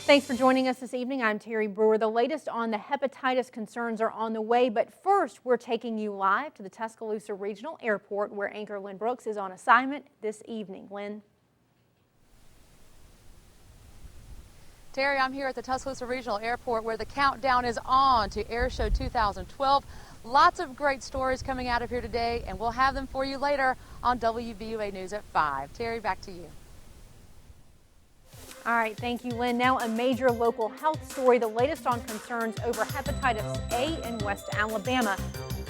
Thanks for joining us this evening. I'm Terry Brewer. The latest on the hepatitis concerns are on the way, but first we're taking you live to the Tuscaloosa Regional Airport where anchor Lynn Brooks is on assignment this evening. Lynn. Terry, I'm here at the Tuscaloosa Regional Airport where the countdown is on to Airshow 2012. Lots of great stories coming out of here today, and we'll have them for you later on WVUA News at 5. Terry, back to you. All right, thank you, Lynn. Now a major local health story, the latest on concerns over hepatitis A in West Alabama.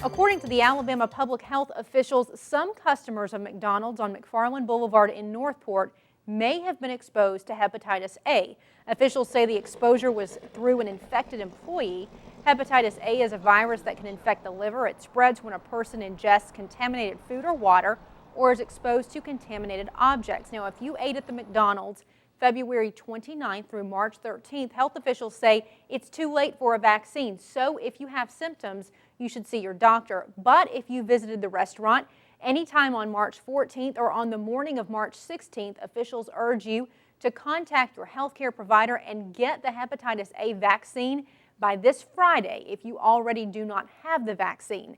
According to the Alabama public health officials, some customers of McDonald's on McFarland Boulevard in Northport may have been exposed to hepatitis A. Officials say the exposure was through an infected employee. Hepatitis A is a virus that can infect the liver. It spreads when a person ingests contaminated food or water or is exposed to contaminated objects. Now, if you ate at the McDonald's February 29th through March 13th, health officials say it's too late for a vaccine. So if you have symptoms, you should see your doctor. But if you visited the restaurant anytime on March 14th or on the morning of March 16th, officials urge you to contact your healthcare provider and get the hepatitis A vaccine by this Friday if you already do not have the vaccine.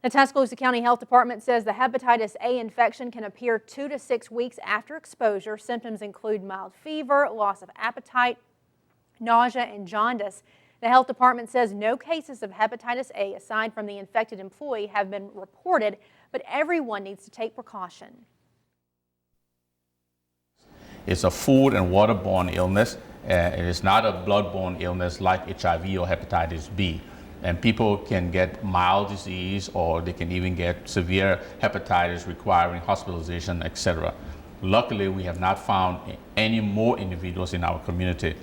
The Tuscaloosa County Health Department says the hepatitis A infection can appear 2 to 6 weeks after exposure. Symptoms include mild fever, loss of appetite, nausea, and jaundice. The health department says no cases of hepatitis A aside from the infected employee have been reported, but everyone needs to take precaution. It's a food and waterborne illness. It is not a bloodborne illness like HIV or hepatitis B. And people can get mild disease or they can even get severe hepatitis requiring hospitalization, etc. Luckily, we have not found any more individuals in our community.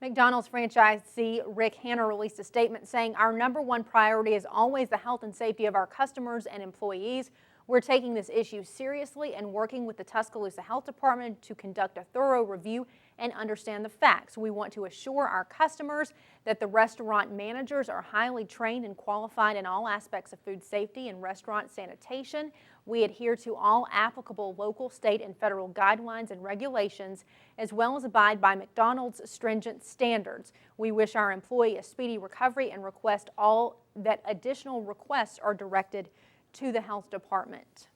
McDonald's franchisee Rick Hanna released a statement saying our #1 priority is always the health and safety of our customers and employees. We're taking this issue seriously and working with the Tuscaloosa Health Department to conduct a thorough review and understand the facts. We want to assure our customers that the restaurant managers are highly trained and qualified in all aspects of food safety and restaurant sanitation. We adhere to all applicable local, state, and federal guidelines and regulations, as well as abide by McDonald's stringent standards. We wish our employee a speedy recovery and request all that additional requests are directed to the health department.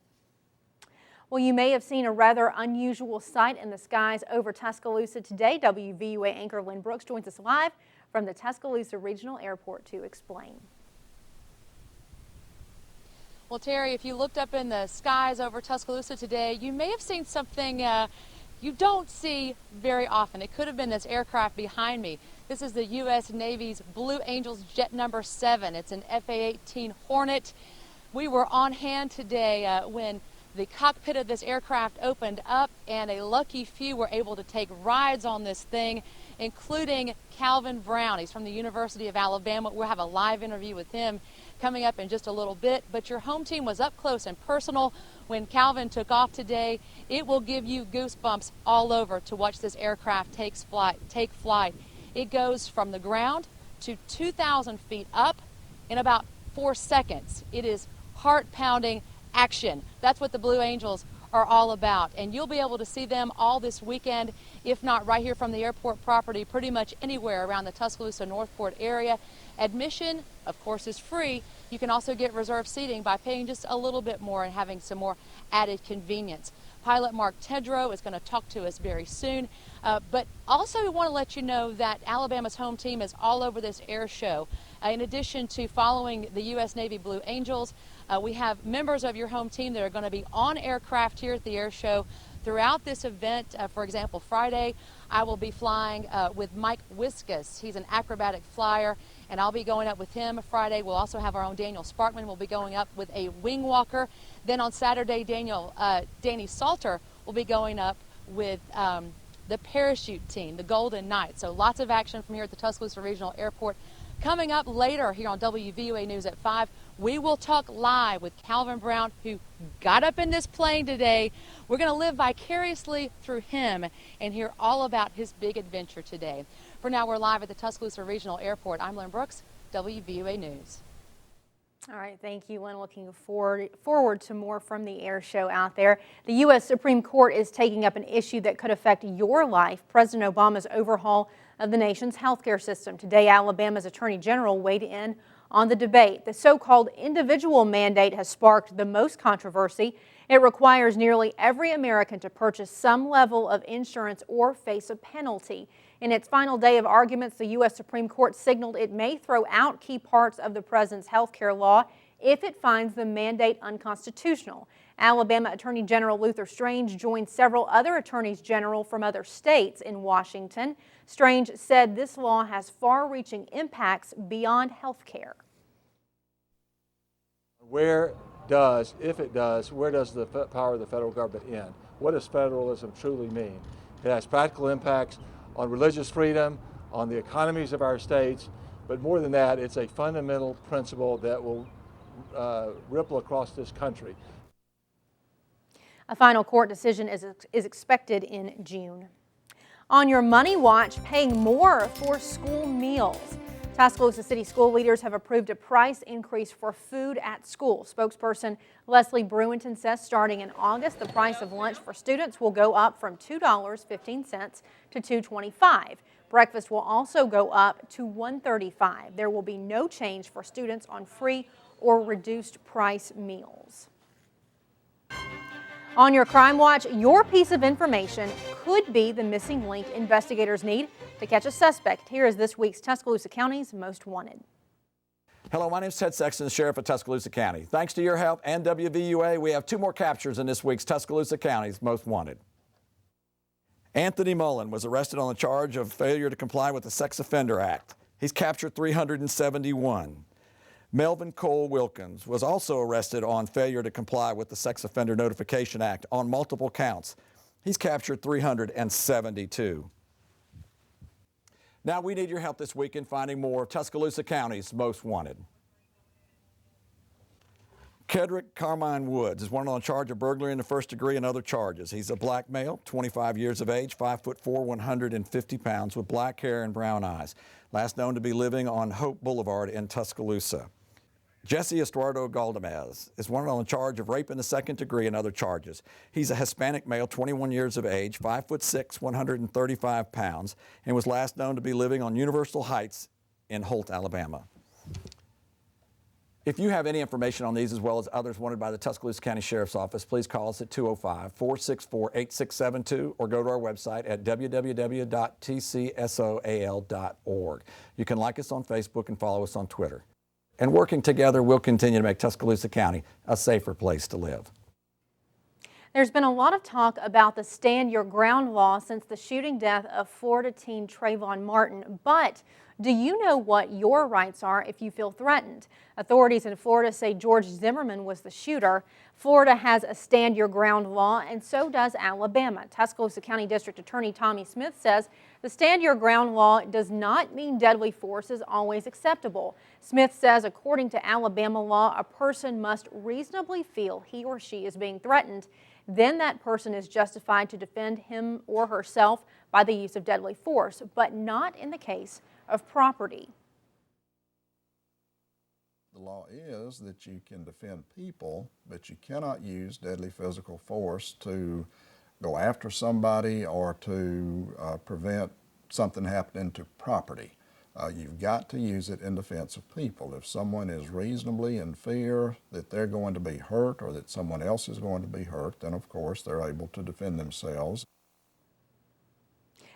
Well, you may have seen a rather unusual sight in the skies over Tuscaloosa today. WVUA anchor Lynn Brooks joins us live from the Tuscaloosa Regional Airport to explain. Well, Terry, if you looked up in the skies over Tuscaloosa today, you may have seen something you don't see very often. It could have been this aircraft behind me. This is the U.S. Navy's Blue Angels Jet number 7. It's an FA-18 Hornet. We were on hand today when the cockpit of this aircraft opened up, and a lucky few were able to take rides on this thing, including Calvin Brown. He's from the University of Alabama. We'll have a live interview with him coming up in just a little bit. But your home team was up close and personal when Calvin took off today. It will give you goosebumps all over to watch this aircraft take flight. It goes from the ground to 2,000 feet up in about 4 seconds. It is heart-pounding action. That's what the Blue Angels are all about, and you'll be able to see them all this weekend, if not right here from the airport property, pretty much anywhere around the Tuscaloosa Northport area. Admission, of course, is free. You can also get reserved seating by paying just a little bit more and having some more added convenience. Pilot Mark Tedrow is going to talk to us very soon, but also we want to let you know that Alabama's home team is all over this air show. In addition to following the U.S. Navy Blue Angels, we have members of your home team that are going to be on aircraft here at the air show throughout this event. For example, Friday, I will be flying with Mike Wiskus. He's an acrobatic flyer, and I'll be going up with him Friday. We'll also have our own Daniel Sparkman. We'll be going up with a wing walker. Then on Saturday, Danny Salter will be going up with the parachute team, the Golden Knights. So lots of action from here at the Tuscaloosa Regional Airport. Coming up later here on WVUA News at 5, we will talk live with Calvin Brown, who got up in this plane today. We're going to live vicariously through him and hear all about his big adventure today. For now, we're live at the Tuscaloosa Regional Airport. I'm Lynn Brooks, WVUA News. All right, thank you, Lynn. Looking forward to more from the air show out there. The U.S. Supreme Court is taking up an issue that could affect your life, President Obama's overhaul of the nation's healthcare system. Today, Alabama's Attorney General weighed in on the debate. The so-called individual mandate has sparked the most controversy. It requires nearly every American to purchase some level of insurance or face a penalty. In its final day of arguments, the U.S. Supreme Court signaled it may throw out key parts of the president's health care law if it finds the mandate unconstitutional. Alabama Attorney General Luther Strange joined several other attorneys general from other states in Washington. Strange said this law has far-reaching impacts beyond health care. If it does, where does the power of the federal government end? What does federalism truly mean? It has practical impacts on religious freedom, on the economies of our states, but more than that, it's a fundamental principle that will ripple across this country. A final court decision is expected in June. On your Money Watch, paying more for school meals. Tuscaloosa City school leaders have approved a price increase for food at school. Spokesperson Leslie Bruinton says starting in August, the price of lunch for students will go up from $2.15 to $2.25. Breakfast will also go up to $1.35. There will be no change for students on free or reduced price meals. On your Crime Watch, your piece of information could be the missing link investigators need to catch a suspect. Here is this week's Tuscaloosa County's Most Wanted. Hello, my name is Ted Sexton, Sheriff of Tuscaloosa County. Thanks to your help and WVUA, we have 2 more captures in this week's Tuscaloosa County's Most Wanted. Anthony Mullen was arrested on the charge of failure to comply with the Sex Offender Act. He's captured 371. Melvin Cole Wilkins was also arrested on failure to comply with the Sex Offender Notification Act on multiple counts. He's captured 372. Now we need your help this week in finding more of Tuscaloosa County's Most Wanted. Kedrick Carmine Woods is wanted on charge of burglary in the first degree and other charges. He's a black male, 25 years of age, 5'4", 150 pounds, with black hair and brown eyes. Last known to be living on Hope Boulevard in Tuscaloosa. Jesse Estuardo Galdamez is wanted on charge of rape in the second degree and other charges. He's a Hispanic male, 21 years of age, 5'6", 135 pounds, and was last known to be living on Universal Heights in Holt, Alabama. If you have any information on these as well as others wanted by the Tuscaloosa County Sheriff's Office, please call us at 205-464-8672 or go to our website at www.tcsoal.org. You can like us on Facebook and follow us on Twitter. And working together, we'll continue to make Tuscaloosa County a safer place to live. There's been a lot of talk about the Stand Your Ground law since the shooting death of Florida teen Trayvon Martin. But do you know what your rights are if you feel threatened? Authorities in Florida say George Zimmerman was the shooter. Florida has a Stand Your Ground law, and so does Alabama. Tuscaloosa County District Attorney Tommy Smith says the Stand Your Ground law does not mean deadly force is always acceptable. Smith says according to Alabama law, a person must reasonably feel he or she is being threatened. Then that person is justified to defend him or herself by the use of deadly force, but not in the case of property. The law is that you can defend people, but you cannot use deadly physical force to go after somebody or to prevent something happening to property. You've got to use it in defense of people. If someone is reasonably in fear that they're going to be hurt or that someone else is going to be hurt, then of course they're able to defend themselves.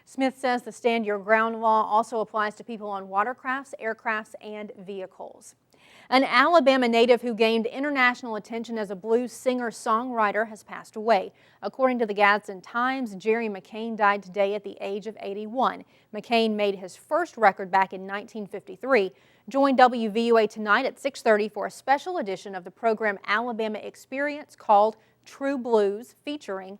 Smith says the Stand Your Ground law also applies to people on watercrafts, aircrafts, and vehicles. An Alabama native who gained international attention as a blues singer-songwriter has passed away. According to the Gadsden Times, Jerry McCain died today at the age of 81. McCain made his first record back in 1953. Join WVUA tonight at 6:30 for a special edition of the program Alabama Experience called True Blues, featuring